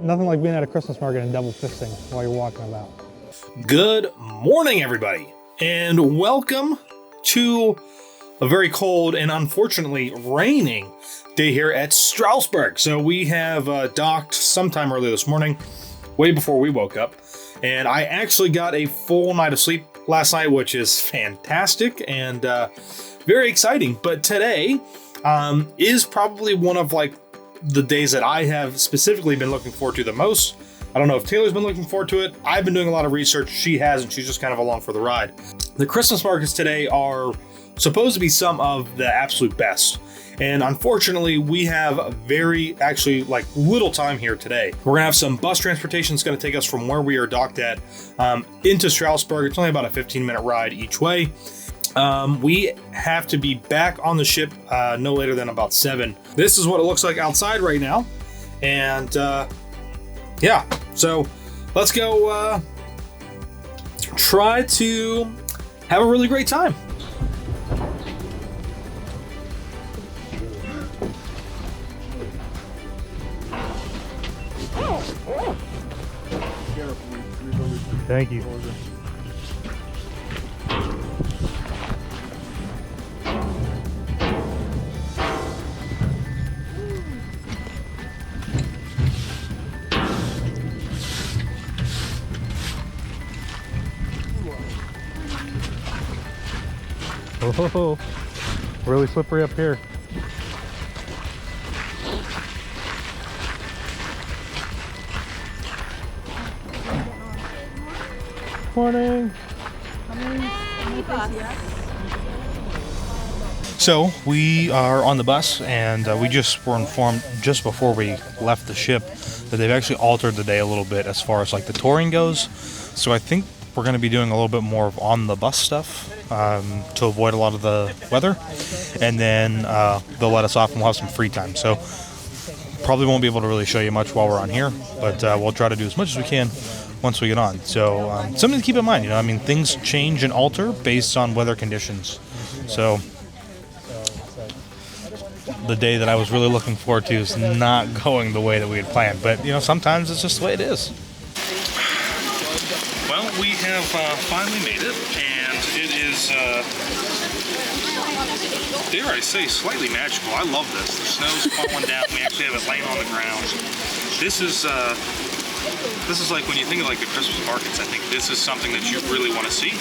Nothing like being at a Christmas market and double fisting while you're walking about. Good morning, everybody, and welcome to a very cold and unfortunately raining day here at Strasbourg. So we have docked sometime early this morning, way before we woke up, and I actually got a full night of sleep last night, which is fantastic and very exciting. But today is probably one of like the days that I have specifically been looking forward to the most. I don't know if Taylor's been looking forward to it. I've been doing a lot of research. She hasn't. She's just kind of along for the ride. The Christmas markets today are supposed to be some of the absolute best. And unfortunately, we have actually little time here today. We're gonna have some bus transportation that's gonna take us from where we are docked at into Strasbourg. It's only about a 15-minute ride each way. We have to be back on the ship no later than about 7. This is what it looks like outside right now. And yeah, so let's go try to have a really great time. Thank you. Oh, really slippery up here. Morning. So we are on the bus, and we just were informed just before we left the ship that they've actually altered the day a little bit as far as like the touring goes. So I think we're going to be doing a little bit more of on the bus stuff to avoid a lot of the weather, and then they'll let us off and we'll have some free time. So probably won't be able to really show you much while we're on here, but we'll try to do as much as we can once we get on. So something to keep in mind, I mean, things change and alter based on weather conditions. So the day that I was really looking forward to is not going the way that we had planned, but sometimes it's just the way it is. Well, we have finally made it, and it is, dare I say, slightly magical. I love this. The snow's falling down. We actually have it laying on the ground. This is like when you think of like the Christmas markets. I think this is something that you really want to see,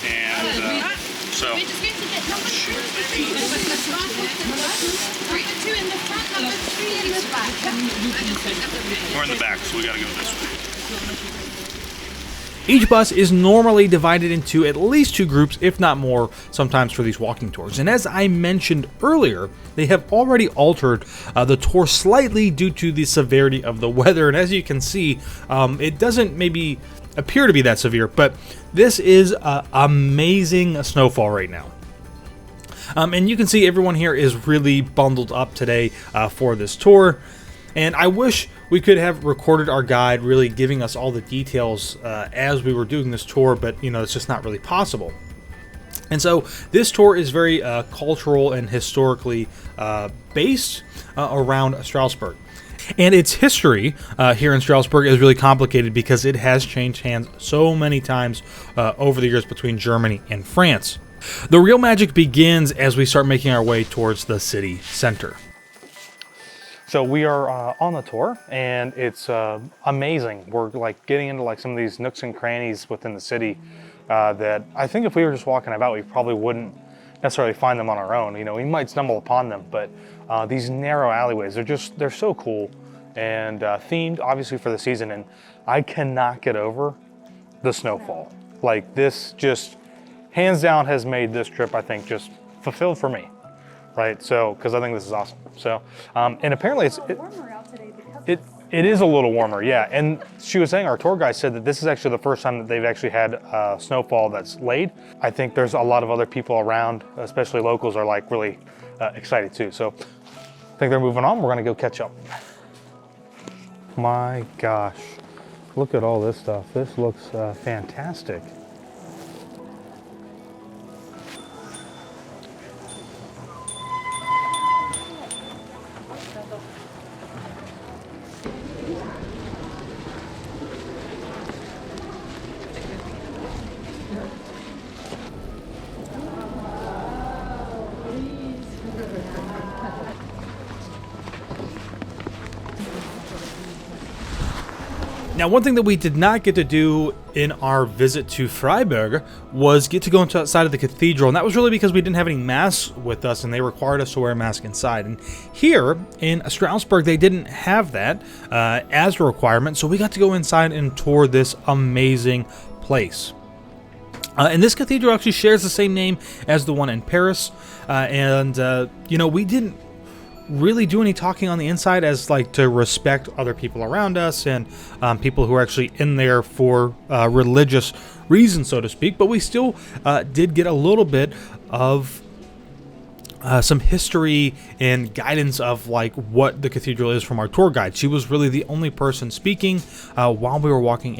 and so. We're in the back, so we got to go this way. Each bus is normally divided into at least 2 groups, if not more, sometimes for these walking tours. And as I mentioned earlier, they have already altered the tour slightly due to the severity of the weather. And as you can see, it doesn't maybe appear to be that severe, but this is amazing snowfall right now. And you can see everyone here is really bundled up today for this tour. And I wish we could have recorded our guide really giving us all the details as we were doing this tour, but it's just not really possible. And so this tour is very cultural and historically based around Strasbourg. And its history here in Strasbourg is really complicated because it has changed hands so many times over the years between Germany and France. The real magic begins as we start making our way towards the city center. So we are on the tour, and it's amazing. We're like getting into like some of these nooks and crannies within the city that I think if we were just walking about, we probably wouldn't necessarily find them on our own. We might stumble upon them, but these narrow alleyways, they're so cool and themed obviously for the season. And I cannot get over the snowfall. Like this just hands down has made this trip, I think, just fulfilled for me. Right, so because I think this is awesome. So, and apparently it is a little warmer, yeah. And she was saying, our tour guide said that this is actually the first time that they've actually had snowfall that's laid. I think there's a lot of other people around, especially locals, are like really excited too. So, I think they're moving on. We're gonna go catch up. My gosh, look at all this stuff. This looks fantastic. Now, one thing that we did not get to do in our visit to Freiburg was get to go outside of the cathedral, and that was really because we didn't have any masks with us, and they required us to wear a mask inside. And here in Strasbourg, they didn't have that as a requirement, so we got to go inside and tour this amazing place. And this cathedral actually shares the same name as the one in Paris, you know, we didn't really do any talking on the inside as like to respect other people around us and people who are actually in there for religious reasons, so to speak, but we still did get a little bit of some history and guidance of like what the cathedral is from our tour guide. She was really the only person speaking while we were walking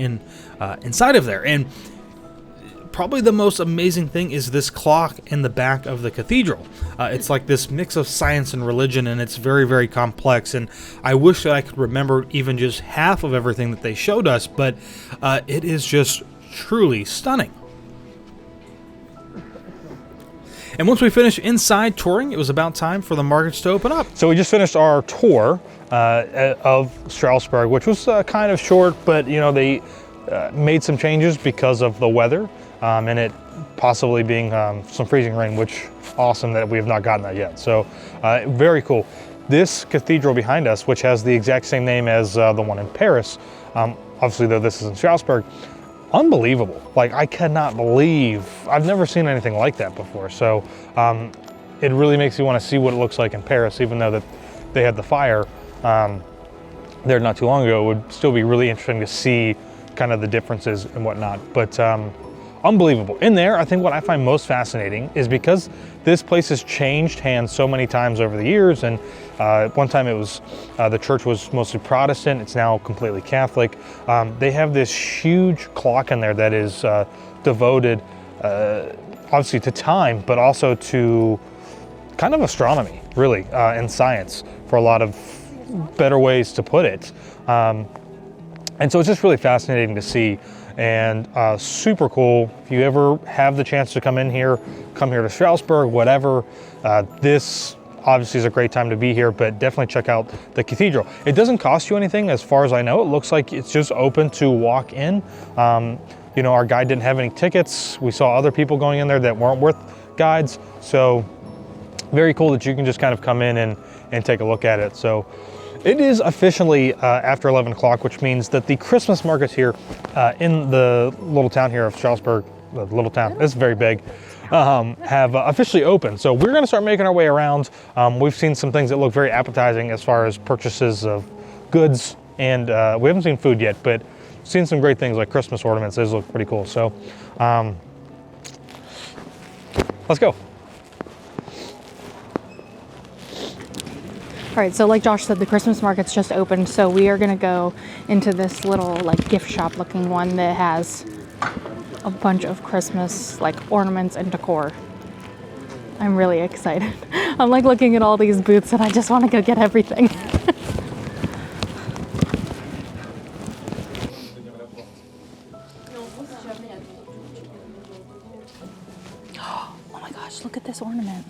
inside of there. And probably the most amazing thing is this clock in the back of the cathedral. It's like this mix of science and religion, and it's very, very complex. And I wish that I could remember even just half of everything that they showed us, but it is just truly stunning. And once we finished inside touring, it was about time for the markets to open up. So we just finished our tour of Strasbourg, which was kind of short, but you know, they made some changes because of the weather. And it possibly being some freezing rain, which awesome that we have not gotten that yet. So very cool. This cathedral behind us, which has the exact same name as the one in Paris, obviously though this is in Strasbourg, unbelievable. Like I cannot believe, I've never seen anything like that before. So it really makes you want to see what it looks like in Paris, even though that they had the fire there not too long ago. It would still be really interesting to see kind of the differences and whatnot. But unbelievable. In there, I think what I find most fascinating is because this place has changed hands so many times over the years, and one time it was, the church was mostly Protestant, it's now completely Catholic. They have this huge clock in there that is devoted obviously to time, but also to kind of astronomy, really, and science, for a lot of better ways to put it. And so it's just really fascinating to see, and super cool. If you ever have the chance to come here to Strasbourg, whatever, this obviously is a great time to be here, but definitely check out the cathedral. It doesn't cost you anything as far as I know. It looks like it's just open to walk in. You know, our guide didn't have any tickets. We saw other people going in there that weren't with guides. So very cool that you can just kind of come in and take a look at it. So it is officially after 11 o'clock, which means that the Christmas markets here in the little town here of Strasbourg, the little town, it's very big, have officially opened. So we're gonna start making our way around. We've seen some things that look very appetizing as far as purchases of goods, and we haven't seen food yet, but seen some great things like Christmas ornaments. Those look pretty cool. So let's go. All right, so like Josh said, the Christmas market's just opened, so we are gonna go into this little like gift shop looking one that has a bunch of Christmas like ornaments and decor. I'm really excited. I'm like looking at all these booths and I just wanna go get everything. Oh my gosh, look at this ornament.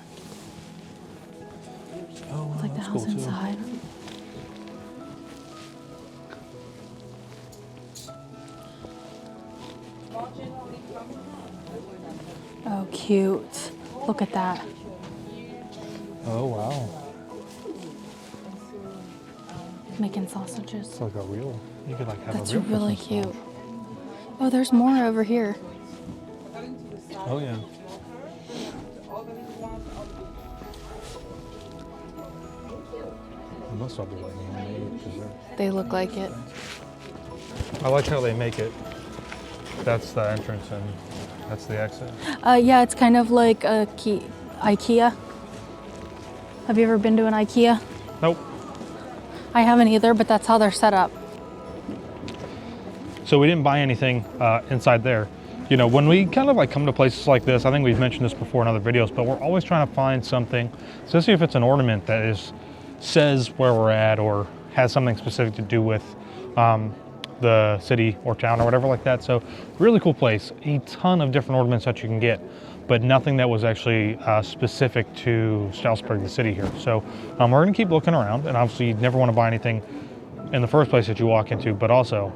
It's like the house inside. Oh, cute. Look at that. Oh, wow. Making sausages. It's like a real, you could like have That's a real really Christmas cute. Oh, there's more over here. sauce. Oh, yeah. It must all be like handmade. They look like it. I like how they make it. That's the entrance and that's the exit. Yeah, it's kind of like a IKEA. Have you ever been to an IKEA? Nope. I haven't either, but that's how they're set up. So we didn't buy anything inside there. You know, when we kind of like come to places like this, I think we've mentioned this before in other videos, but we're always trying to find something, especially if it's an ornament that says where we're at or has something specific to do with the city or town or whatever like that. So really cool place, a ton of different ornaments that you can get, but nothing that was actually specific to Strasbourg, the city here. So we're gonna keep looking around, and obviously you never wanna buy anything in the first place that you walk into, but also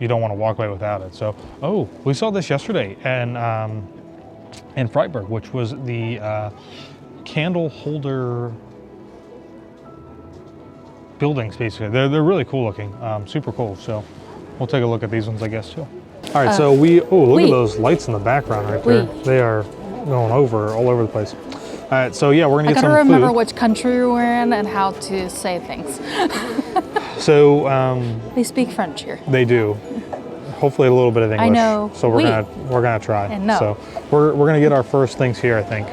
you don't want to walk away without it. So, oh, we saw this yesterday in Freiburg, which was the candle holder buildings, basically. They're really cool looking, super cool. So we'll take a look at these ones, I guess, too. All right, so look at those lights in the background right there. They are going all over the place. All right, so yeah, we're gonna get some food. I gotta remember which country we're in and how to say things. So they speak French here. They do. Hopefully a little bit of English. I know. So we're gonna try. And no. So we're gonna get our first things here, I think.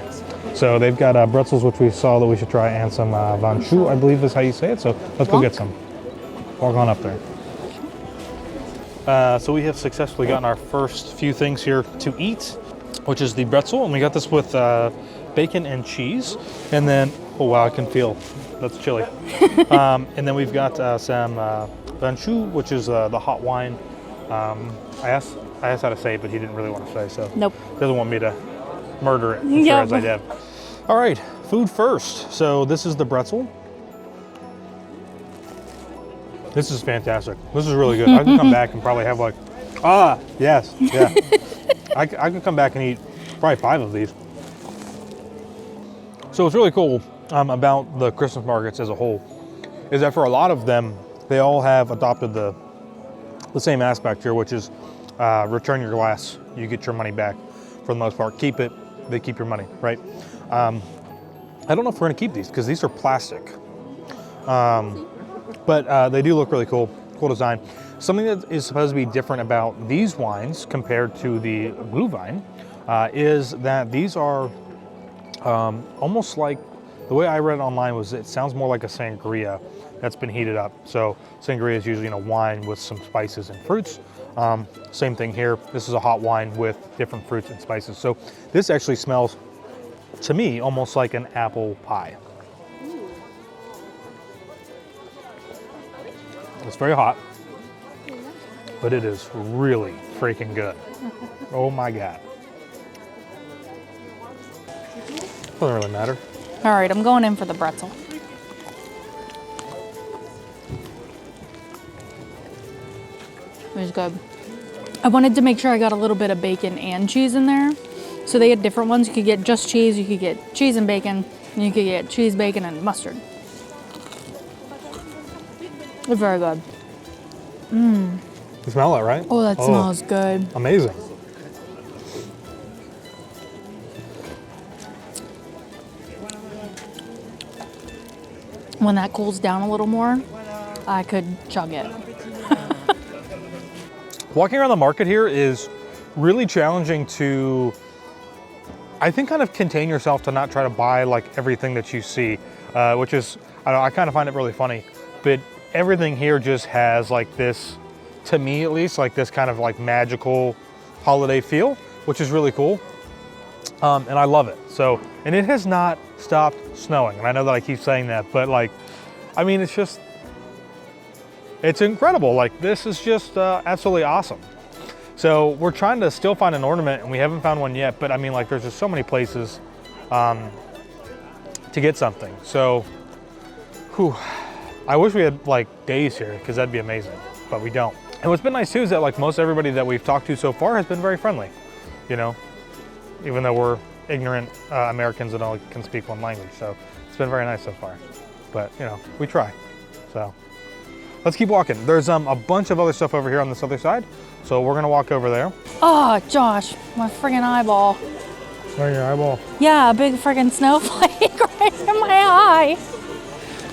So they've got pretzels, which we saw that we should try, and some van chou, I believe is how you say it. So let's go get some. Walk on up there. So we have successfully gotten our first few things here to eat, which is the pretzel, and we got this with bacon and cheese. And then, oh wow, I can feel that's chili. And then we've got some van chou, which is the hot wine. I asked how to say it, but he didn't really want to say, so nope. Doesn't want me to murder it as far as I did. All right, food first. So this is the pretzel. This is fantastic. This is really good. I could come back and probably have like, yes, yeah. I could come back and eat probably 5 of these. So what's really cool about the Christmas markets as a whole is that for a lot of them, they all have adopted the same aspect here, which is return your glass, you get your money back for the most part. Keep it, they keep your money, right? I don't know if we're gonna keep these because these are plastic. But they do look really cool, cool design. Something that is supposed to be different about these wines compared to the blue vine is that these are almost like, the way I read it online was it sounds more like a sangria that's been heated up. So sangria is usually wine with some spices and fruits. Same thing here. This is a hot wine with different fruits and spices. So this actually smells, to me, almost like an apple pie. It's very hot, but it is really freaking good. Oh my God. Doesn't really matter. All right, I'm going in for the pretzel. It was good. I wanted to make sure I got a little bit of bacon and cheese in there. So they had different ones. You could get just cheese, you could get cheese and bacon, and you could get cheese, bacon, and mustard. It's very good. You smell it, right? Oh, that smells good. Amazing. When that cools down a little more, I could chug it. Walking around the market here is really challenging to, I think, kind of contain yourself to not try to buy like everything that you see, which is, I don't know, I kind of find it really funny, but everything here just has like this, to me at least, like this kind of like magical holiday feel, which is really cool. And I love it. So, and it has not stopped snowing. And I know that I keep saying that, but like, I mean, it's just, it's incredible. Like this is just absolutely awesome. So we're trying to still find an ornament and we haven't found one yet, but I mean, like there's just so many places to get something. So, whew, I wish we had like days here because that'd be amazing, but we don't. And what's been nice too is that like most everybody that we've talked to so far has been very friendly, you know, even though we're ignorant Americans that only can speak one language. So it's been very nice so far, but you know, we try. So let's keep walking. There's a bunch of other stuff over here on this other side. So we're gonna walk over there. Oh, Josh, my friggin' eyeball. Where your eyeball? Yeah, a big friggin' snowflake right in my eye.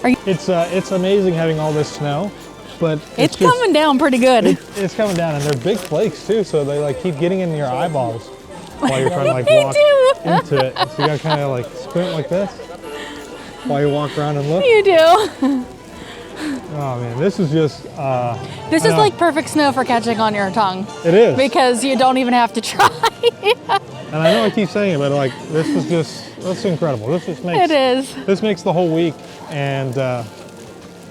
It's amazing having all this snow, but it's coming down pretty good. It's coming down, and they're big flakes too, so they like keep getting in your eyeballs while you're trying to like walk into it. So you gotta kind of like squint like this while you walk around and look. You do. Oh man, this is just. This is like perfect snow for catching on your tongue. It is. Because you don't even have to try. And I know I keep saying it, but like this is just, that's incredible. This just makes. It is. This makes the whole week, and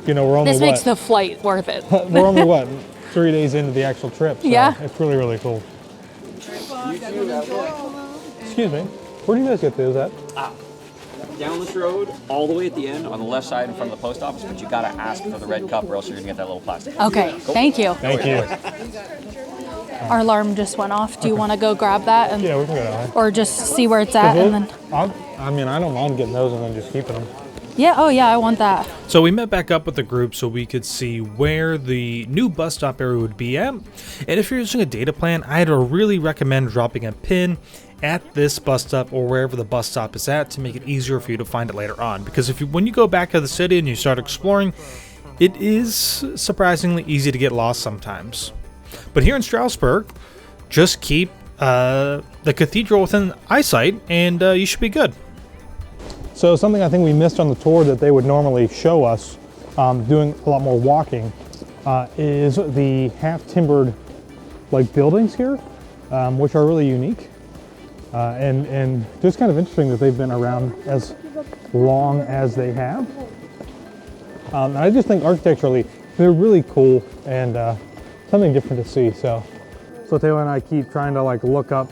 you know we're only This makes the flight worth it. We're only what, 3 days into the actual trip. So yeah. It's really, really cool. Excuse me. Where do you guys get those at? down this road, all the way at the end, on the left side in front of the post office, but you gotta ask for the red cup or else you're gonna get that little plastic. Okay, thank you. Thank you. Our alarm just went off. Do you want to go grab that? And, Yeah, we can go down there. or just see where it's at and then... I mean, I don't mind getting those and then just keeping them. Yeah, oh yeah, I want that. So we met back up with the group so we could see where the new bus stop area would be at. And if you're using a data plan, I'd really recommend dropping a pin at this bus stop or wherever the bus stop is at to make it easier for you to find it later on. Because when you go back to the city and you start exploring, it is surprisingly easy to get lost sometimes. But here in Strasbourg, just keep the cathedral within eyesight and you should be good. So something I think we missed on the tour that they would normally show us doing a lot more walking is the half-timbered like buildings here, which are really unique and just kind of interesting that they've been around as long as they have. And I just think architecturally they're really cool and something different to see. So Taylor and I keep trying to like look up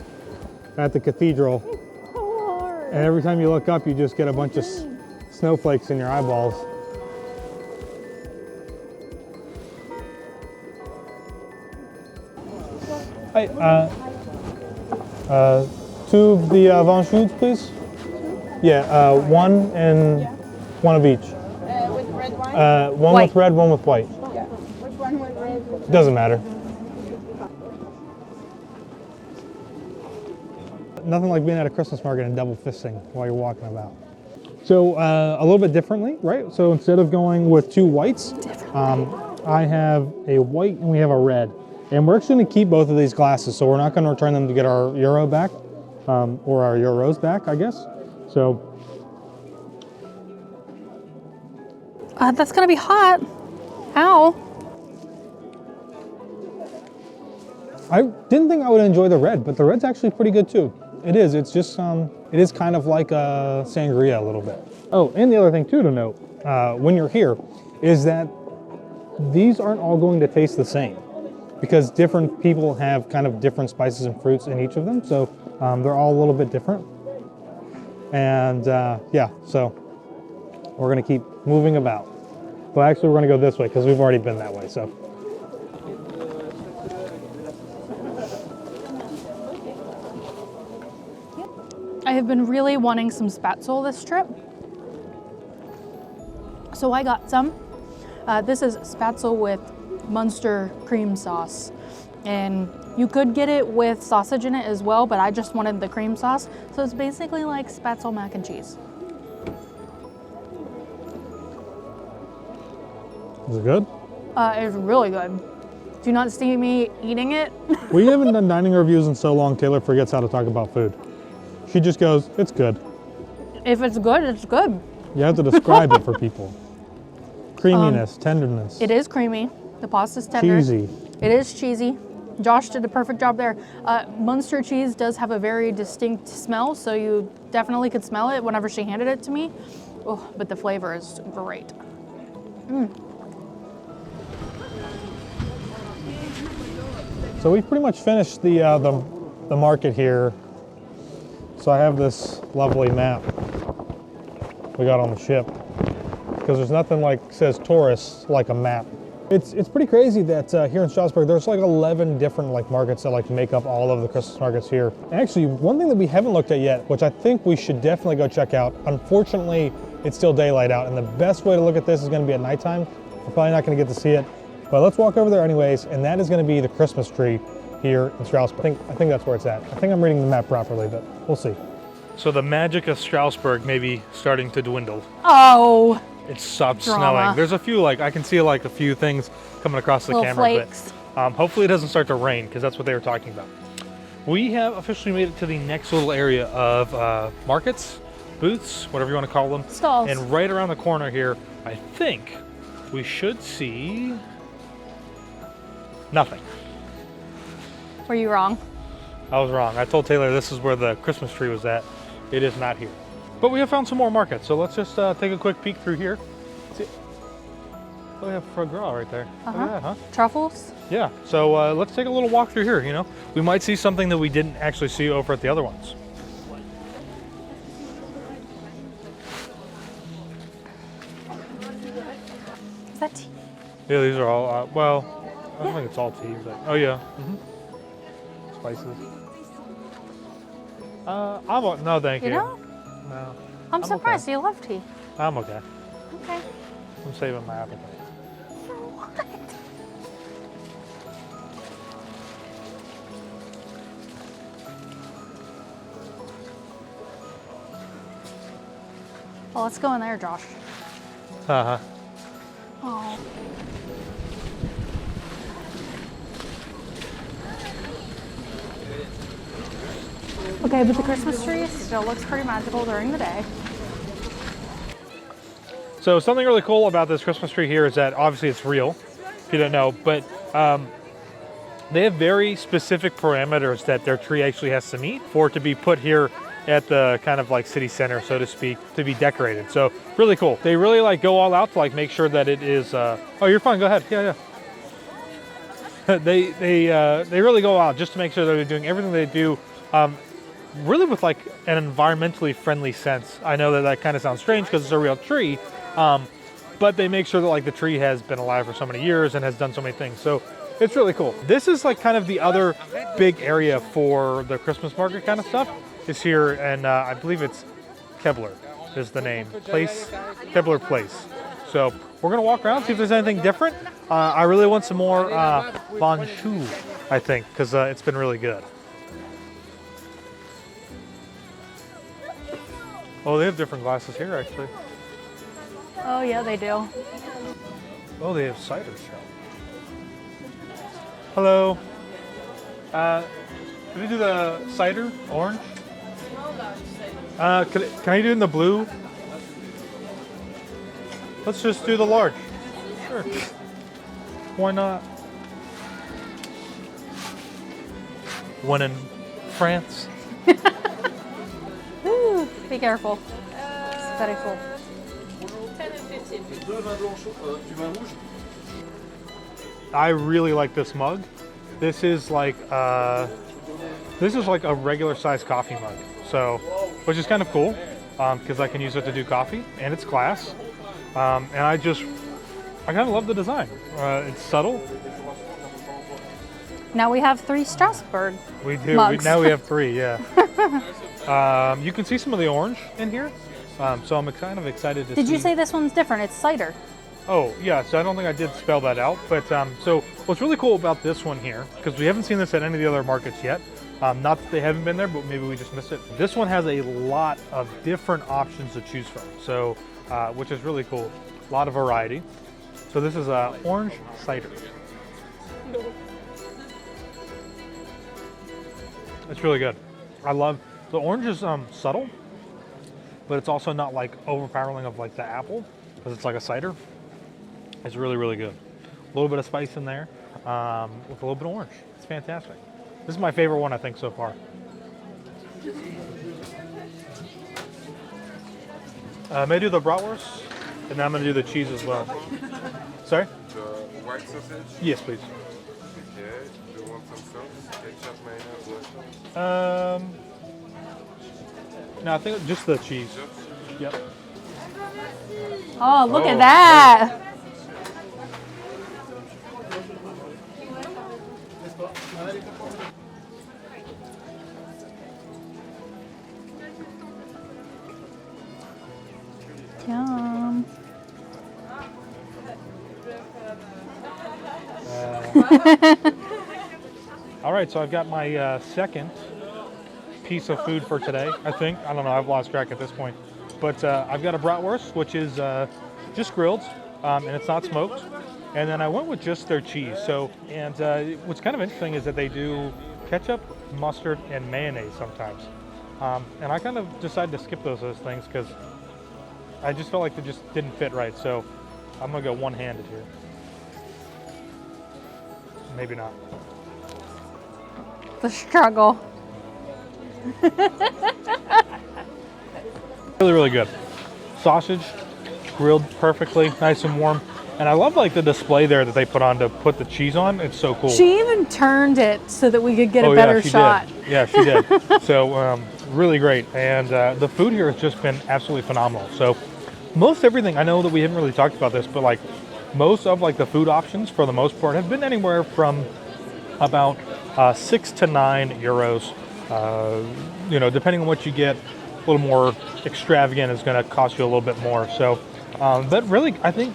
at the cathedral. And every time you look up, you just get a bunch of snowflakes in your eyeballs. Hi, two of the vin shoots, please. Yeah, one and one of each. With red wine? One White. with red, one with white. Yeah. Which one with red? Doesn't matter. Nothing like being at a Christmas market and double fisting while you're walking about. So a little bit differently, right? So instead of going with two whites, I have a white and we have a red. And we're actually going to keep both of these glasses, so we're not going to return them to get our euro back, or our euros back, I guess. So. That's gonna be hot. Ow. I didn't think I would enjoy the red, but the red's actually pretty good too. It is. It's just it is kind of like a sangria a little bit. Oh, and the other thing too to note when you're here is that these aren't all going to taste the same because different people have kind of different spices and fruits in each of them. So they're all a little bit different. And yeah, so we're gonna keep moving about. Well, actually, we're gonna go this way because we've already been that way. So. I have been really wanting some spätzle this trip. So I got some. This is spätzle with Munster cream sauce. And you could get it with sausage in it as well, but I just wanted the cream sauce. So it's basically like spätzle mac and cheese. Is it good? It's really good. Do you not see me eating it? We haven't done dining reviews in so long, Taylor forgets how to talk about food. She just goes, it's good. If it's good, it's good. You have to describe it for people. Creaminess, tenderness. It is creamy. The pasta's tender. Cheesy. It is cheesy. Josh did a perfect job there. Munster cheese does have a very distinct smell, so you definitely could smell it whenever she handed it to me. Oh, but the flavor is great. So we've pretty much finished the market here. So I have this lovely map we got on the ship because there's nothing like says tourists like a map. It's pretty crazy that here in Strasbourg there's like 11 different like markets that like make up all of the Christmas markets here. Actually, one thing that we haven't looked at yet, which I think we should definitely go check out. Unfortunately, it's still daylight out, and the best way to look at this is going to be at nighttime. We're probably not going to get to see it, but let's walk over there anyways, and that is going to be the Christmas tree here in Strasbourg. I think that's where it's at. I think I'm reading the map properly, but we'll see. So the magic of Strasbourg may be starting to dwindle. Oh, It stopped Drama. snowing. There's a few, like, I can see like a few things coming across the little camera, flakes. but hopefully it doesn't start to rain because that's what they were talking about. We have officially made it to the next little area of markets, booths, whatever you want to call them. Stalls. And right around the corner here, I think we should see nothing. Were you wrong? I was wrong. I told Taylor this is where the Christmas tree was at. It is not here. But we have found some more markets, so let's just take a quick peek through here. See, oh, we have foie gras right there. Look at that, huh? Truffles? Yeah, so let's take a little walk through here, you know. We might see something that we didn't actually see over at the other ones. Yeah, these are all, well, I don't think it's all tea, but, oh yeah. Spices. No thank you. You know? No. I'm surprised okay. you love tea. I'm okay. Okay. I'm saving my appetite. Well, let's go in there, Josh. Uh-huh. Oh. Okay, but the Christmas tree still looks pretty magical during the day. So something really cool about this Christmas tree here is that obviously it's real, if you don't know, but they have very specific parameters that their tree actually has to meet for it to be put here at the kind of like city center, so to speak, to be decorated. So really cool. They really like go all out to like make sure that it is. Oh, you're fine. Go ahead. Yeah. They really go out just to make sure that they're doing everything they do, really with like an environmentally friendly sense. I know that that kind of sounds strange because it's a real tree, but they make sure that like the tree has been alive for so many years and has done so many things. So it's really cool. This is like kind of the other big area for the Christmas market kind of stuff. Is here, and I believe it's Kebler is the name. Kebler Place. So we're gonna walk around, see if there's anything different. I really want some more bonjour, I think, because it's been really good. Oh, they have different glasses here, actually. Oh, yeah, they do. Oh, they have cider shop. Hello. Can we do the cider, orange? Can I do it in the blue? Let's just do the large. Sure. Why not? One in France. Ooh, be careful. It's very full. I really like this mug. This is like a regular size coffee mug. So, which is kind of cool because I can use it to do coffee and it's glass. And I kind of love the design. It's subtle. Now we have 3 Strasbourg We do. mugs. Now we have 3, yeah. You can see some of the orange in here. So I'm kind of excited to see. Did you say this one's different? It's cider. Oh, yeah. So I don't think I did spell that out. But so what's really cool about this one here, because we haven't seen this at any of the other markets yet. Not that they haven't been there, but maybe we just missed it. This one has a lot of different options to choose from. So, which is really cool. A lot of variety. So this is orange cider. It's really good. I love, the orange is subtle, but it's also not like overpowering of like the apple, because it's like a cider. It's really, really good. A little bit of spice in there with a little bit of orange. It's fantastic. This is my favorite one, I think, so far. May I do the bratwurst? And then I'm going to do the cheese as well. Sorry? The white sausage? Yes, please. Okay. Do you want some sauce? Ketchup, mayonnaise, No, I think just the cheese. Yep. Oh, look at that. Yum. All right, so I've got my second piece of food for today, I think. I don't know, I've lost track at this point. But I've got a bratwurst, which is just grilled, and it's not smoked. And then I went with just their cheese. So, and what's kind of interesting is that they do ketchup, mustard, and mayonnaise sometimes. And I kind of decided to skip those things because I just felt like they just didn't fit right. So I'm gonna go one-handed here. Maybe not. The struggle. Really, really good. Sausage, grilled perfectly, nice and warm. And I love like the display there that they put on to put the cheese on. It's so cool. She even turned it so that we could get a yeah, better she shot. Did. Yeah, she did. So really great. And the food here has just been absolutely phenomenal. So most everything, I know that we haven't really talked about this, but like most of like the food options for the most part have been anywhere from about 6 to 9 euros. You know, depending on what you get, a little more extravagant is going to cost you a little bit more. So, but really, I think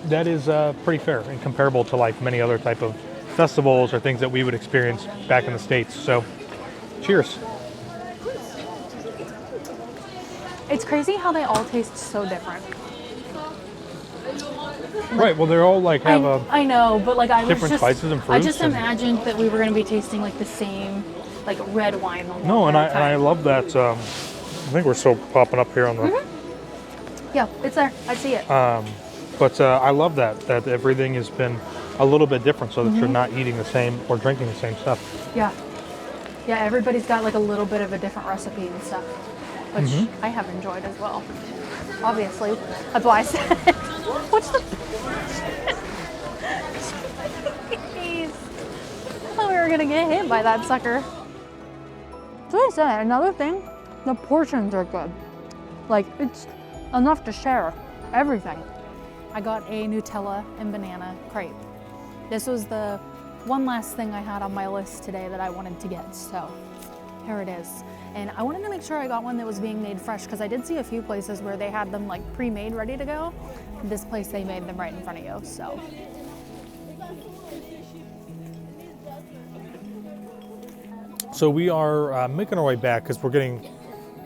that is pretty fair and comparable to like many other type of festivals or things that we would experience back in the States. So, cheers. It's crazy how they all taste so different. Right. Well, they're all like have I know, but like I was different just spices and I fruits just and- imagined that we were going to be tasting like the same like red wine the whole no, and entire I time. love that. I think we're still popping up here on the. Yeah, it's there. I see it. But I love that everything has been a little bit different, so that you're not eating the same or drinking the same stuff. Yeah. Yeah, everybody's got like a little bit of a different recipe and stuff, which I have enjoyed as well. Obviously. That's why I said it. What's the... Jeez. I thought we were going to get hit by that sucker. So I said, another thing, the portions are good. Like, it's enough to share everything. I got a Nutella and banana crepe. This was the one last thing I had on my list today that I wanted to get, so here it is. And I wanted to make sure I got one that was being made fresh because I did see a few places where they had them like pre-made, ready to go. This place, they made them right in front of you, so. So we are making our way back because we're getting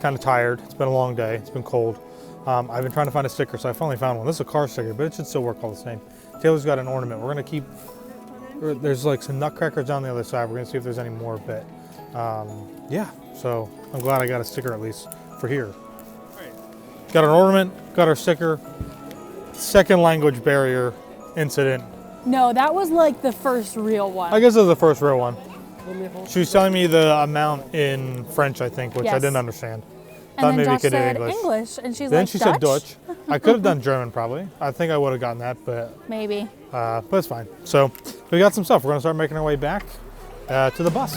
kind of tired. It's been a long day. It's been cold. I've been trying to find a sticker, so I finally found one. This is a car sticker, but it should still work all the same. Taylor's got an ornament. We're gonna keep. There's like some nutcrackers on the other side. We're gonna see if there's any more, but yeah. So I'm glad I got a sticker at least for here. Got an ornament, got our sticker. Second language barrier incident. No, that was like the first real one. I guess it was the first real one. She was telling me the amount in French, I think, which I Yes. didn't understand. And then Josh could do said English, and she's Then like, she Dutch? said Dutch. I could have done German probably. I think I would have gotten that, but Maybe. it's fine. So we got some stuff. We're gonna start making our way back to the bus.